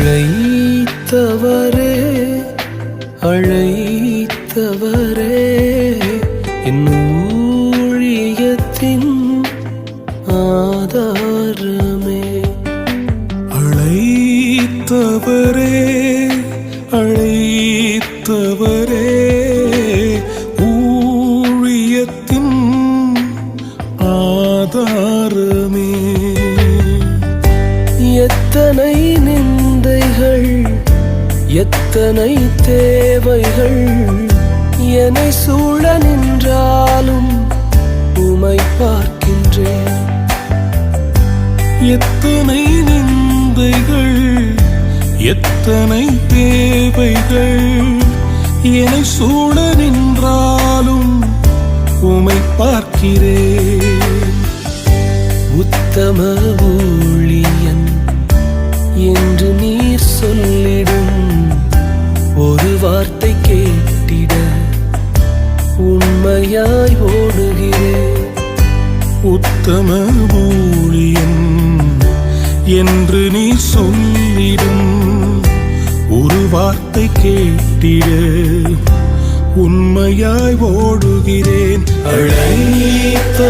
அழைத்தவரே அழைத்தவரே என் ஊழியத்தின் ஆதாரமே. அழைத்தவரே அழைத்தவரே ஊழியத்தின் ஆதாரமே. எத்தனை நிந்தைகள் எத்தனை தேவைகள் என்னை சூழ நின்றாலும் உமை பார்க்கின்றேன். எத்தனை நிந்தைகள் எத்தனை தேவைகள் என்னை சூழ நின்றாலும் உமை பார்க்கிறேன். உத்தம ஊழியன் என்று நீர் சொல்லிடும் ஒரு வார்த்தை கேட்டிட உண்மையாய் ஓடுகிறேன். உத்தம ஊழியன் என்று நீ சொல்லிடும் ஒரு வார்த்தை கேட்டிட உண்மையாய் ஓடுகிறேன். அழைத்தவரே